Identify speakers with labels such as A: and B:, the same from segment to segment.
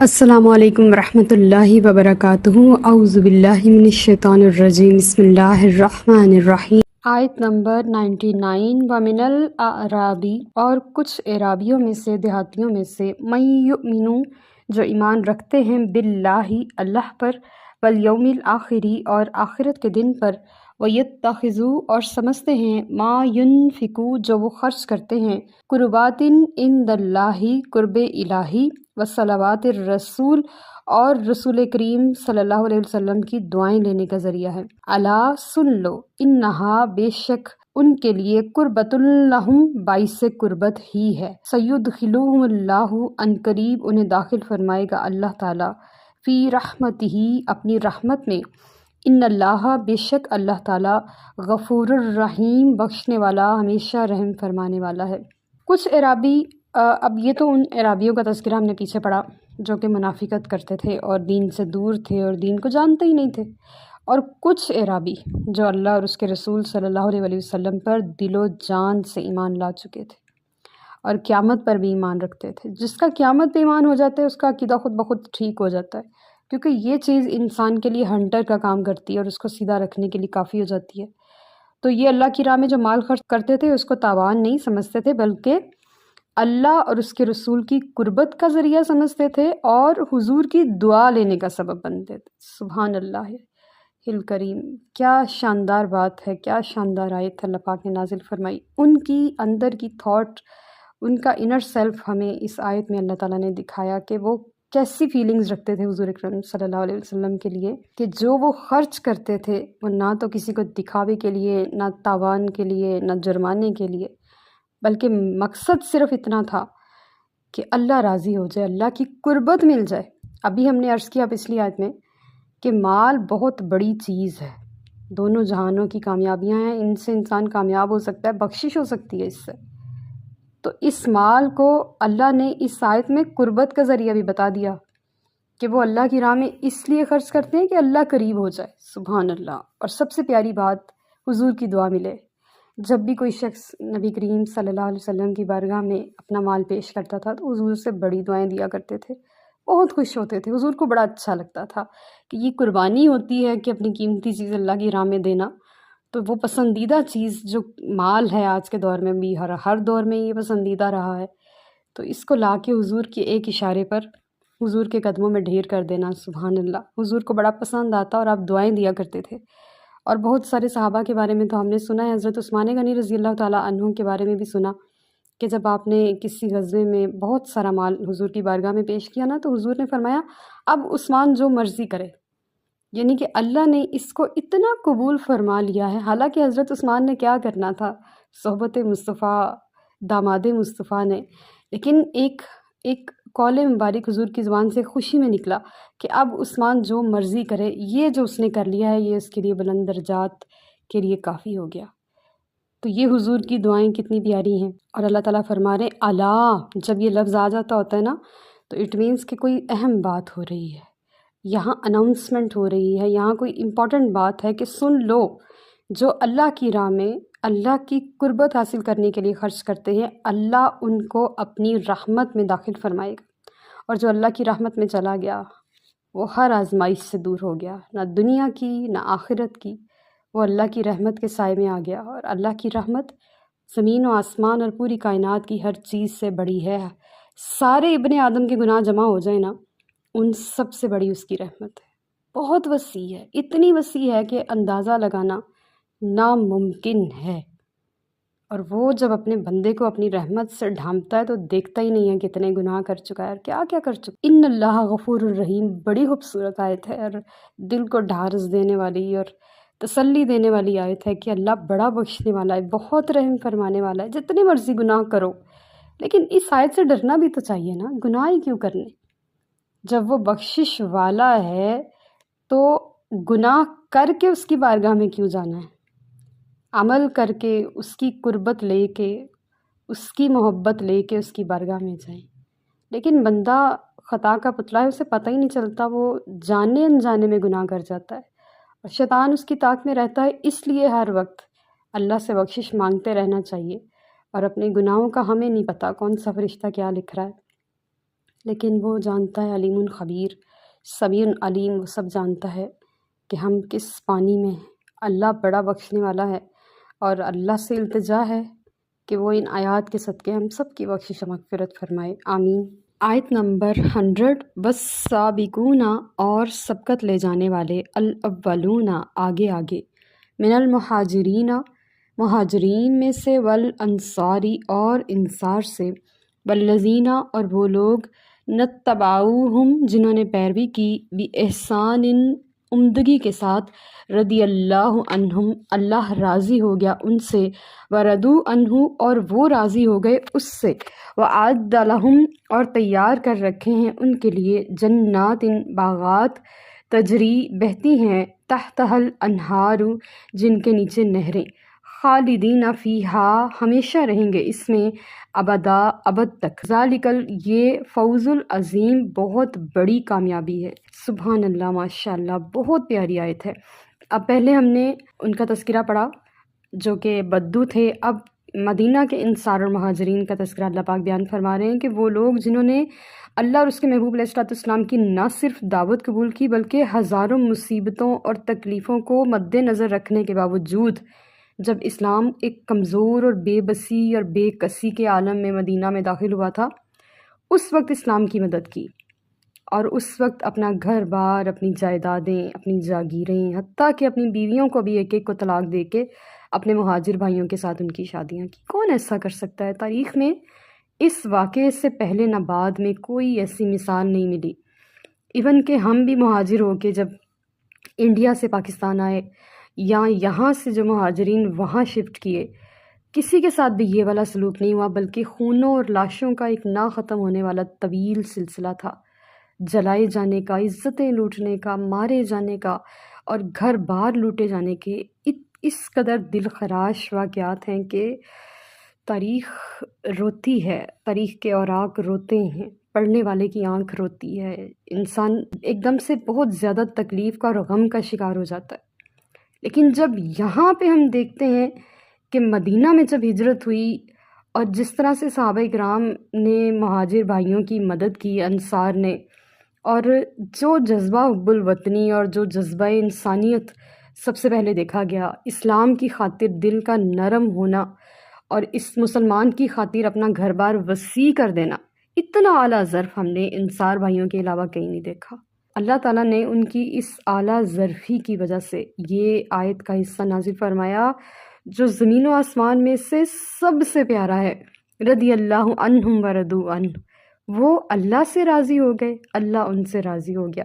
A: السلام علیکم ورحمۃ اللہ وبرکاتہ۔ اعوذ باللہ من الشیطان الرجیم، بسم اللہ الرحمن الرحیم۔ آیت نمبر 99۔ وَمِنَ الْأَعْرَابِ، اور کچھ اعرابیوں میں سے، دیہاتیوں میں سے، مَن یُؤْمِنُ، جو ایمان رکھتے ہیں، باللہ، اللہ پر، والیوم الآخر، اور آخرت کے دن پر، وَیَتَّخِذُوا، اور سمجھتے ہیں، ما ينفقوا، جو وہ خرچ کرتے ہیں، قربات عند اللہ، قرب الہی، وصلوات الرسول، اور رسول کریم صلی اللہ علیہ وسلم کی دعائیں لینے کا ذریعہ ہے۔ الا، سن لو، انہا، بے شک ان کے لیے، قربۃ لہم، باعث قربت ہی ہے، سیدخلوہم اللہ، ان قریب انہیں داخل فرمائے گا اللہ تعالیٰ، فی رحمتہ، اپنی رحمت میں، ان اللہ، بے شک اللہ تعالیٰ، غفور الرحیم، بخشنے والا، ہمیشہ رحم فرمانے والا ہے۔ کچھ اعرابی، اب یہ تو ان اعرابیوں کا تذکرہ ہم نے پیچھے پڑھا جو کہ منافقت کرتے تھے اور دین سے دور تھے اور دین کو جانتے ہی نہیں تھے، اور کچھ اعرابی جو اللہ اور اس کے رسول صلی اللہ علیہ وسلم پر دل و جان سے ایمان لا چکے تھے اور قیامت پر بھی ایمان رکھتے تھے۔ جس کا قیامت پہ ایمان ہو جاتا ہے اس کا عقیدہ خود بخود ٹھیک ہو جاتا ہے، کیونکہ یہ چیز انسان کے لیے ہنٹر کا کام کرتی ہے اور اس کو سیدھا رکھنے کے لیے کافی ہو جاتی ہے۔ تو یہ اللہ کی راہ میں جو مال خرچ کرتے تھے اس کو تاوان نہیں سمجھتے تھے، بلکہ اللہ اور اس کے رسول کی قربت کا ذریعہ سمجھتے تھے اور حضور کی دعا لینے کا سبب بنتے تھے۔ سبحان اللہ الکریم، کیا شاندار بات ہے، کیا شاندار آیت اللہ پاک نے نازل فرمائی۔ ان کی اندر کی تھاٹ، ان کا انر سیلف ہمیں اس آیت میں اللہ تعالیٰ نے دکھایا کہ وہ کیسی فیلنگز رکھتے تھے حضور اکرم صلی اللہ علیہ وسلم کے لیے، کہ جو وہ خرچ کرتے تھے وہ نہ تو کسی کو دکھاوے کے لیے، نہ تاوان کے لیے، نہ جرمانے کے لیے، بلکہ مقصد صرف اتنا تھا کہ اللہ راضی ہو جائے، اللہ کی قربت مل جائے۔ ابھی ہم نے عرض کیا پچھلی آیت میں کہ مال بہت بڑی چیز ہے، دونوں جہانوں کی کامیابیاں ہیں، ان سے انسان کامیاب ہو سکتا ہے، بخشش ہو سکتی ہے اس سے۔ تو اس مال کو اللہ نے اس آیت میں قربت کا ذریعہ بھی بتا دیا کہ وہ اللہ کی راہ میں اس لیے خرچ کرتے ہیں کہ اللہ قریب ہو جائے۔ سبحان اللہ۔ اور سب سے پیاری بات، حضور کی دعا ملے۔ جب بھی کوئی شخص نبی کریم صلی اللہ علیہ وسلم کی بارگاہ میں اپنا مال پیش کرتا تھا تو حضور سے بڑی دعائیں دیا کرتے تھے، بہت خوش ہوتے تھے، حضور کو بڑا اچھا لگتا تھا کہ یہ قربانی ہوتی ہے کہ اپنی قیمتی چیز اللہ کی راہ میں دینا۔ تو وہ پسندیدہ چیز جو مال ہے آج کے دور میں بھی، ہر دور میں یہ پسندیدہ رہا ہے، تو اس کو لا کے حضور کے ایک اشارے پر حضور کے قدموں میں ڈھیر کر دینا، سبحان اللہ، حضور کو بڑا پسند آتا اور آپ دعائیں دیا کرتے تھے۔ اور بہت سارے صحابہ کے بارے میں تو ہم نے سنا ہے، حضرت عثمان غنی رضی اللہ تعالیٰ عنہ کے بارے میں بھی سنا کہ جب آپ نے کسی غزوے میں بہت سارا مال حضور کی بارگاہ میں پیش کیا نا، تو حضور نے فرمایا اب عثمان جو مرضی کرے، یعنی کہ اللہ نے اس کو اتنا قبول فرما لیا ہے۔ حالانکہ حضرت عثمان نے کیا کرنا تھا، صحبت مصطفیٰ، داماد مصطفیٰ نے، لیکن ایک قول مبارک حضور کی زبان سے خوشی میں نکلا کہ اب عثمان جو مرضی کرے، یہ جو اس نے کر لیا ہے یہ اس کے لیے بلند درجات کے لیے کافی ہو گیا۔ تو یہ حضور کی دعائیں کتنی پیاری ہیں، اور اللہ تعالیٰ فرما رہے الا، جب یہ لفظ آ جاتا ہوتا ہے نا تو اٹ مینس کہ کوئی اہم بات ہو رہی ہے، یہاں اناؤنسمنٹ ہو رہی ہے، یہاں کوئی امپورٹنٹ بات ہے کہ سن لو، جو اللہ کی راہ میں اللہ کی قربت حاصل کرنے کے لیے خرچ کرتے ہیں، اللہ ان کو اپنی رحمت میں داخل فرمائے گا، اور جو اللہ کی رحمت میں چلا گیا وہ ہر آزمائش سے دور ہو گیا، نہ دنیا کی نہ آخرت کی، وہ اللہ کی رحمت کے سائے میں آ گیا۔ اور اللہ کی رحمت زمین و آسمان اور پوری کائنات کی ہر چیز سے بڑی ہے۔ سارے ابن آدم کے گناہ جمع ہو جائیں نا، ان سب سے بڑی اس کی رحمت ہے، بہت وسیع ہے، اتنی وسیع ہے کہ اندازہ لگانا ناممکن ہے۔ اور وہ جب اپنے بندے کو اپنی رحمت سے ڈھانپتا ہے تو دیکھتا ہی نہیں ہے کتنے گناہ کر چکا ہے اور کیا کیا کر چکا ہے۔ ان اللہ غفور الرحیم، بڑی خوبصورت آیت ہے اور دل کو ڈھارس دینے والی اور تسلی دینے والی آیت ہے کہ اللہ بڑا بخشنے والا ہے، بہت رحم فرمانے والا ہے۔ جتنے مرضی گناہ کرو، لیکن اس آیت سے ڈرنا بھی تو چاہیے نا، گناہ ہی کیوں کرنے جب وہ بخشش والا ہے، تو گناہ کر کے اس کی بارگاہ میں کیوں جانا ہے، عمل کر کے اس کی قربت لے کے، اس کی محبت لے کے اس کی بارگاہ میں جائیں۔ لیکن بندہ خطا کا پتلا ہے، اسے پتہ ہی نہیں چلتا، وہ جانے انجانے میں گناہ کر جاتا ہے، اور شیطان اس کی طاق میں رہتا ہے۔ اس لیے ہر وقت اللہ سے بخشش مانگتے رہنا چاہیے، اور اپنے گناہوں کا ہمیں نہیں پتہ کون سا فرشتہ کیا لکھ رہا ہے۔ لیکن وہ جانتا ہے، علیم خبیر، سمیع علیم، وہ سب جانتا ہے کہ ہم کس پانی میں ہیں۔ اللہ بڑا بخشنے والا ہے، اور اللہ سے التجا ہے کہ وہ ان آیات کے صدقے ہم سب کی بخشش و مغفرت فرمائے، آمین۔ آیت نمبر 100، والسابقون، اور سبقت لے جانے والے، الاولون، آگے آگے، من المہاجرین، مہاجرین میں سے، والانصاری، اور انصار سے، والذین، اور وہ لوگ، نتبعوہم، جنہوں نے پیروی کی، بِإحسان، عمدگی کے ساتھ، رضی اللہ عنہم، اللہ راضی ہو گیا ان سے، ورضوا عنہ، اور وہ راضی ہو گئے اس سے، وَأَعَدَّ لَهُمْ، اور تیار کر رکھے ہیں ان کے لیے، جنات، باغات، تجری، بہتی ہیں، تحتها الانہار، جن کے نیچے نہریں، خالدین فیہا، ہمیشہ رہیں گے اس میں، ابدا، ابد تک، ذالک، یہ فوز العظیم، بہت بڑی کامیابی ہے۔ سبحان اللہ، ماشاء اللہ، بہت پیاری آیت ہے۔ اب پہلے ہم نے ان کا تذکرہ پڑھا جو کہ بدو تھے، اب مدینہ کے انصار اور مہاجرین کا تذکرہ اللہ پاک بیان فرما رہے ہیں کہ وہ لوگ جنہوں نے اللہ اور اس کے محبوب علیہ الصلوۃ والسلام کی نہ صرف دعوت قبول کی بلکہ ہزاروں مصیبتوں اور تکلیفوں کو مد نظر رکھنے کے باوجود جب اسلام ایک کمزور اور بے بسی اور بے کسی کے عالم میں مدینہ میں داخل ہوا تھا، اس وقت اسلام کی مدد کی، اور اس وقت اپنا گھر بار، اپنی جائیدادیں، اپنی جاگیریں، حتیٰ کہ اپنی بیویوں کو بھی ایک ایک کو طلاق دے کے اپنے مہاجر بھائیوں کے ساتھ ان کی شادیاں کی۔ کون ایسا کر سکتا ہے؟ تاریخ میں اس واقعے سے پہلے نہ بعد میں کوئی ایسی مثال نہیں ملی۔ ایون کہ ہم بھی مہاجر ہو کے جب انڈیا سے پاکستان آئے، یا یہاں سے جو مہاجرین وہاں شفٹ کیے، کسی کے ساتھ بھی یہ والا سلوک نہیں ہوا، بلکہ خونوں اور لاشوں کا ایک نہ ختم ہونے والا طویل سلسلہ تھا، جلائے جانے کا، عزتیں لوٹنے کا، مارے جانے کا، اور گھر بار لوٹے جانے کے اس قدر دل خراش واقعات ہیں کہ تاریخ روتی ہے، تاریخ کے اوراق روتے ہیں، پڑھنے والے کی آنکھ روتی ہے، انسان ایک دم سے بہت زیادہ تکلیف کا اور غم کا شکار ہو جاتا ہے۔ لیکن جب یہاں پہ ہم دیکھتے ہیں کہ مدینہ میں جب ہجرت ہوئی اور جس طرح سے صحابہ کرام نے مہاجر بھائیوں کی مدد کی، انصار نے، اور جو جذبہ حب الوطنی اور جو جذبہ انسانیت سب سے پہلے دیکھا گیا، اسلام کی خاطر دل کا نرم ہونا اور اس مسلمان کی خاطر اپنا گھر بار وسیع کر دینا، اتنا اعلیٰ ظرف ہم نے انصار بھائیوں کے علاوہ کہیں نہیں دیکھا۔ اللہ تعالیٰ نے ان کی اس اعلیٰ ظرفی کی وجہ سے یہ آیت کا حصہ نازل فرمایا جو زمین و آسمان میں سے سب سے پیارا ہے، رضی اللہ عنہم ورضوا عنہ، وہ اللہ سے راضی ہو گئے، اللہ ان سے راضی ہو گیا۔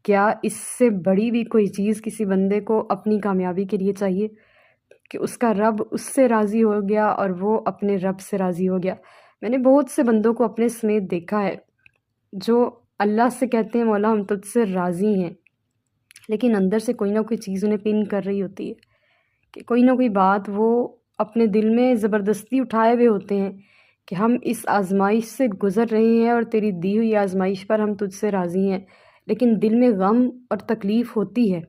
A: کیا اس سے بڑی بھی کوئی چیز کسی بندے کو اپنی کامیابی کے لیے چاہیے کہ اس کا رب اس سے راضی ہو گیا اور وہ اپنے رب سے راضی ہو گیا؟ میں نے بہت سے بندوں کو اپنے سمیت دیکھا ہے جو اللہ سے کہتے ہیں مولا ہم تجھ سے راضی ہیں، لیکن اندر سے کوئی نہ کوئی چیز انہیں پن کر رہی ہوتی ہے کہ کوئی نہ کوئی بات وہ اپنے دل میں زبردستی اٹھائے ہوئے ہوتے ہیں کہ ہم اس آزمائش سے گزر رہے ہیں اور تیری دی ہوئی آزمائش پر ہم تجھ سے راضی ہیں، لیکن دل میں غم اور تکلیف ہوتی ہے۔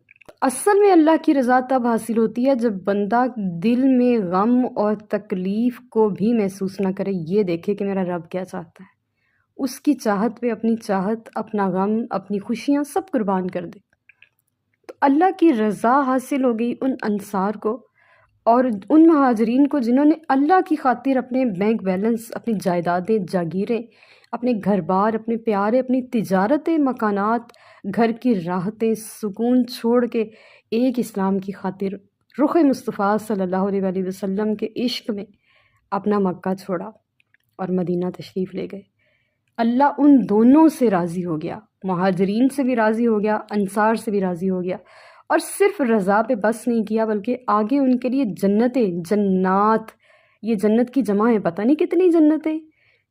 A: اصل میں اللہ کی رضا تب حاصل ہوتی ہے جب بندہ دل میں غم اور تکلیف کو بھی محسوس نہ کرے، یہ دیکھے کہ میرا رب کیا چاہتا ہے، اس کی چاہت پہ اپنی چاہت، اپنا غم، اپنی خوشیاں سب قربان کر دے۔ تو اللہ کی رضا حاصل ہو گئی ان انصار کو اور ان مہاجرین کو جنہوں نے اللہ کی خاطر اپنے بینک بیلنس، اپنی جائیدادیں، جاگیریں، اپنے گھر بار، اپنے پیارے، اپنی تجارتیں، مکانات، گھر کی راحتیں، سکون چھوڑ کے ایک اسلام کی خاطر رخ مصطفیٰ صلی اللہ علیہ وآلہ وسلم کے عشق میں اپنا مکہ چھوڑا اور مدینہ تشریف لے گئے۔ اللہ ان دونوں سے راضی ہو گیا، مہاجرین سے بھی راضی ہو گیا، انصار سے بھی راضی ہو گیا، اور صرف رضا پہ بس نہیں کیا بلکہ آگے ان کے لیے جنتیں، جنات، یہ جنت کی جمع ہے، پتہ نہیں کتنی جنتیں،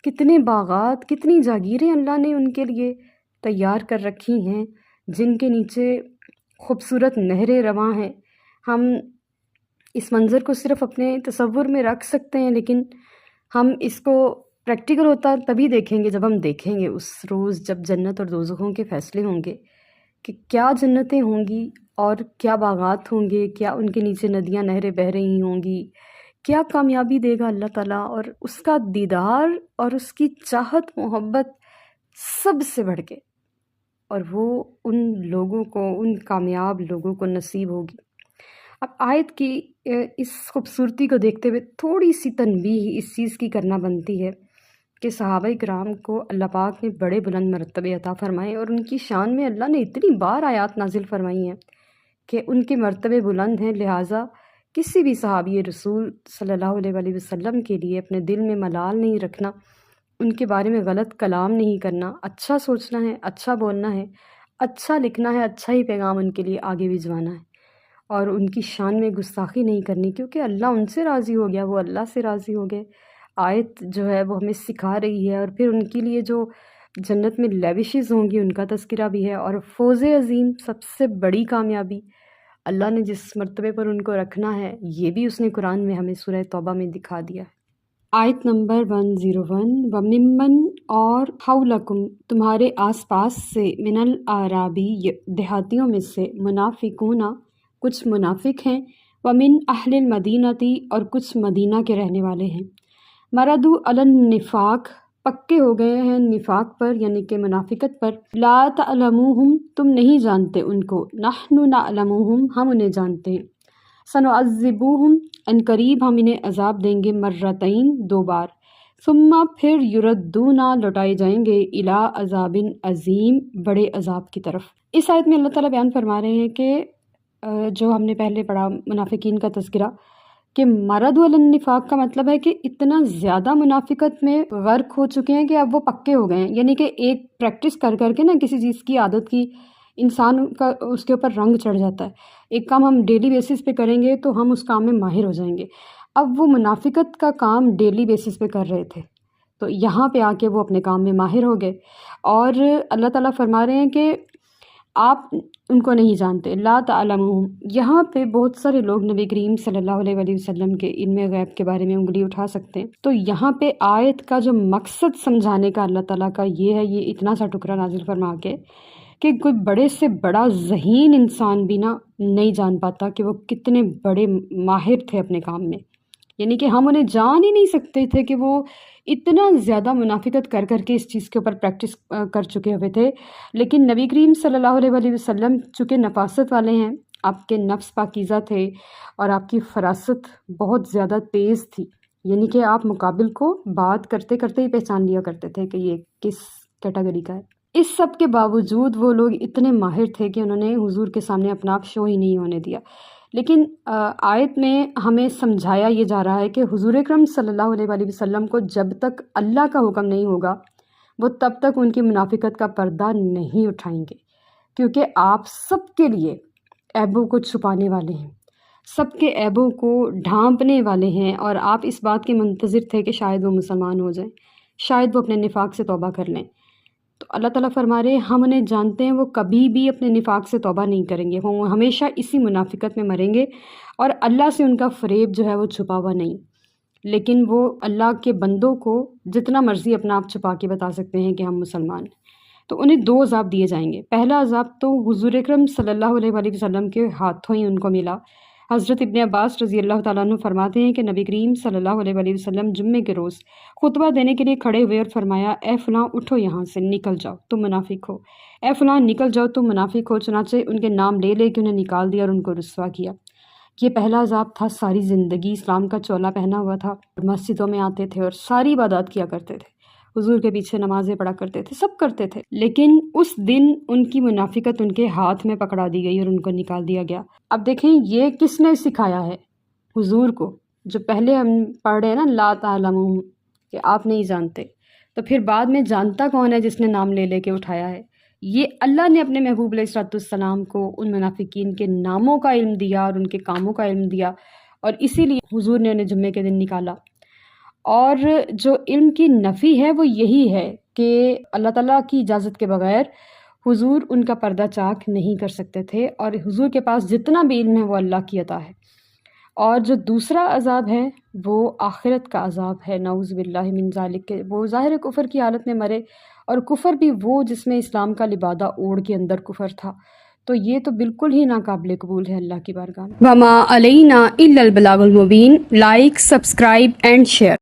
A: کتنے باغات، کتنی جاگیریں اللہ نے ان کے لیے تیار کر رکھی ہیں جن کے نیچے خوبصورت نہریں رواں ہیں۔ ہم اس منظر کو صرف اپنے تصور میں رکھ سکتے ہیں، لیکن ہم اس کو پریکٹیکل ہوتا تبھی دیکھیں گے جب ہم دیکھیں گے اس روز جب جنت اور دوزخوں کے فیصلے ہوں گے کہ کیا جنتیں ہوں گی اور کیا باغات ہوں گے، کیا ان کے نیچے ندیاں نہریں بہہ رہی ہوں گی، کیا کامیابی دے گا اللہ تعالیٰ، اور اس کا دیدار اور اس کی چاہت، محبت سب سے بڑھ کے، اور وہ ان لوگوں کو، ان کامیاب لوگوں کو نصیب ہوگی۔ اب آیت کی اس خوبصورتی کو دیکھتے ہوئے تھوڑی سی تنبیہ اس چیز کی کرنا بنتی ہے کہ صحابہ کرام کو اللہ پاک نے بڑے بلند مرتبے عطا فرمائے، اور ان کی شان میں اللہ نے اتنی بار آیات نازل فرمائی ہیں کہ ان کے مرتبے بلند ہیں، لہٰذا کسی بھی صحابی رسول صلی اللہ علیہ وآلہ وسلم کے لیے اپنے دل میں ملال نہیں رکھنا، ان کے بارے میں غلط کلام نہیں کرنا، اچھا سوچنا ہے، اچھا بولنا ہے، اچھا لکھنا ہے، اچھا ہی پیغام ان کے لیے آگے بھجوانا ہے، اور ان کی شان میں گستاخی نہیں کرنی، کیونکہ اللہ ان سے راضی ہو گیا، وہ اللہ سے راضی ہو گئے۔ آیت جو ہے وہ ہمیں سکھا رہی ہے، اور پھر ان کے لیے جو جنت میں لیوشز ہوں گی ان کا تذکرہ بھی ہے، اور فوز عظیم، سب سے بڑی کامیابی اللہ نے جس مرتبے پر ان کو رکھنا ہے، یہ بھی اس نے قرآن میں ہمیں سورہ توبہ میں دکھا دیا ہے۔ آیت نمبر 101، وَمِمَّنْ، اور حَوْلَكُمْ، تمہارے آس پاس سے، مِنَ الْأَعْرَابِ، دیہاتیوں میں سے، مُنَافِقُونَ، کچھ منافق ہیں، وَمِنْ أَهْلِ الْمَدِينَةِ، اور کچھ مدینہ کے رہنے والے ہیں، مَرَدُوا عَلَى النِّفَاقِ، پکے ہو گئے ہیں نفاق پر، یعنی کہ منافقت پر، لا تعلموہم، تم نہیں جانتے ان کو، نحن نعلموہم، ہم انہیں جانتے ہیں، سنعذبوہم، ان قریب ہم انہیں عذاب دیں گے، مرتین، 2 بار، ثم پھر یردونا، لوٹائے جائیں گے، الی عذاب عظیم، بڑے عذاب کی طرف۔ اس آیت میں اللہ تعالیٰ بیان فرما رہے ہیں کہ جو ہم نے پہلے پڑھا منافقین کا تذکرہ، کہ مرد النفاق کا مطلب ہے کہ اتنا زیادہ منافقت میں غرق ہو چکے ہیں کہ اب وہ پکے ہو گئے ہیں، یعنی کہ ایک پریکٹس کر کر کے نا کسی چیز کی عادت کی انسان کا اس کے اوپر رنگ چڑھ جاتا ہے۔ ایک کام ہم ڈیلی بیسس پہ کریں گے تو ہم اس کام میں ماہر ہو جائیں گے۔ اب وہ منافقت کا کام ڈیلی بیسس پہ کر رہے تھے، تو یہاں پہ آ کے وہ اپنے کام میں ماہر ہو گئے، اور اللہ تعالیٰ فرما رہے ہیں کہ آپ ان کو نہیں جانتے، لا تعلمون۔ یہاں پہ بہت سارے لوگ نبی کریم صلی اللہ علیہ وآلہ وسلم کے علم غیب کے بارے میں انگلی اٹھا سکتے ہیں، تو یہاں پہ آیت کا جو مقصد سمجھانے کا اللہ تعالیٰ کا یہ ہے، یہ اتنا سا ٹکڑا نازل فرما کے کہ کوئی بڑے سے بڑا ذہین انسان بھی نا نہیں جان پاتا کہ وہ کتنے بڑے ماہر تھے اپنے کام میں، یعنی کہ ہم انہیں جان ہی نہیں سکتے تھے کہ وہ اتنا زیادہ منافقت کر کر کے اس چیز کے اوپر پریکٹس کر چکے ہوئے تھے۔ لیکن نبی کریم صلی اللہ علیہ وآلہ وسلم چونکہ نفاست والے ہیں، آپ کے نفس پاکیزہ تھے، اور آپ کی فراست بہت زیادہ تیز تھی، یعنی کہ آپ مقابل کو بات کرتے کرتے ہی پہچان لیا کرتے تھے کہ یہ کس کیٹیگری کا ہے۔ اس سب کے باوجود وہ لوگ اتنے ماہر تھے کہ انہوں نے حضور کے سامنے اپنا آپ شو ہی نہیں ہونے دیا۔ لیکن آیت میں ہمیں سمجھایا یہ جا رہا ہے کہ حضور اکرم صلی اللہ علیہ وآلہ وسلم کو جب تک اللہ کا حکم نہیں ہوگا، وہ تب تک ان کی منافقت کا پردہ نہیں اٹھائیں گے، کیونکہ آپ سب کے لیے عیبوں کو چھپانے والے ہیں، سب کے عیبوں کو ڈھانپنے والے ہیں، اور آپ اس بات کے منتظر تھے کہ شاید وہ مسلمان ہو جائیں، شاید وہ اپنے نفاق سے توبہ کر لیں۔ تو اللہ تعالیٰ فرما رہے ہیں ہم انہیں جانتے ہیں، وہ کبھی بھی اپنے نفاق سے توبہ نہیں کریں گے، وہ ہمیشہ اسی منافقت میں مریں گے، اور اللہ سے ان کا فریب جو ہے وہ چھپا ہوا نہیں۔ لیکن وہ اللہ کے بندوں کو جتنا مرضی اپنا آپ چھپا کے بتا سکتے ہیں کہ ہم مسلمان ہیں، تو انہیں 2 عذاب دیے جائیں گے۔ پہلا عذاب تو حضور اکرم صلی اللہ علیہ وآلہ وسلم کے ہاتھوں ہی ان کو ملا۔ حضرت ابن عباس رضی اللہ تعالیٰ عنہ فرماتے ہیں کہ نبی کریم صلی اللہ علیہ وآلہ وسلم جمعے کے روز خطبہ دینے کے لیے کھڑے ہوئے اور فرمایا، اے فلاں اٹھو، یہاں سے نکل جاؤ، تم منافق ہو، اے فلاں نکل جاؤ، تم منافق ہو۔ چنانچہ ان کے نام لے لے کے انہیں نکال دیا اور ان کو رسوا کیا۔ یہ پہلا عذاب تھا۔ ساری زندگی اسلام کا چولا پہنا ہوا تھا، مسجدوں میں آتے تھے اور ساری عبادات کیا کرتے تھے، حضور کے پیچھے نمازیں پڑھا کرتے تھے، سب کرتے تھے، لیکن اس دن ان کی منافقت ان کے ہاتھ میں پکڑا دی گئی اور ان کو نکال دیا گیا۔ اب دیکھیں یہ کس نے سکھایا ہے؟ حضور کو۔ جو پہلے ہم پڑھ رہے ہیں نا لا تعلمون، کہ آپ نہیں جانتے، تو پھر بعد میں جانتا کون ہے جس نے نام لے لے کے اٹھایا ہے؟ یہ اللہ نے اپنے محبوب علیہ الصلوۃ والسلام کو ان منافقین کے ناموں کا علم دیا اور ان کے کاموں کا علم دیا، اور اسی لیے حضور نے انہیں جمعے کے دن نکالا۔ اور جو علم کی نفی ہے وہ یہی ہے کہ اللہ تعالیٰ کی اجازت کے بغیر حضور ان کا پردہ چاک نہیں کر سکتے تھے، اور حضور کے پاس جتنا بھی علم ہے وہ اللہ کی عطا ہے۔ اور جو دوسرا عذاب ہے وہ آخرت کا عذاب ہے، نعوذ باللہ من ذالک، کہ وہ ظاہر کفر کی حالت میں مرے، اور کفر بھی وہ جس میں اسلام کا لبادہ اوڑھ کے اندر کفر تھا، تو یہ تو بالکل ہی ناقابل قبول ہے اللہ کی بارگاہ میں۔ وما علینا الا البلاغ المبین۔ Like, subscribe and share.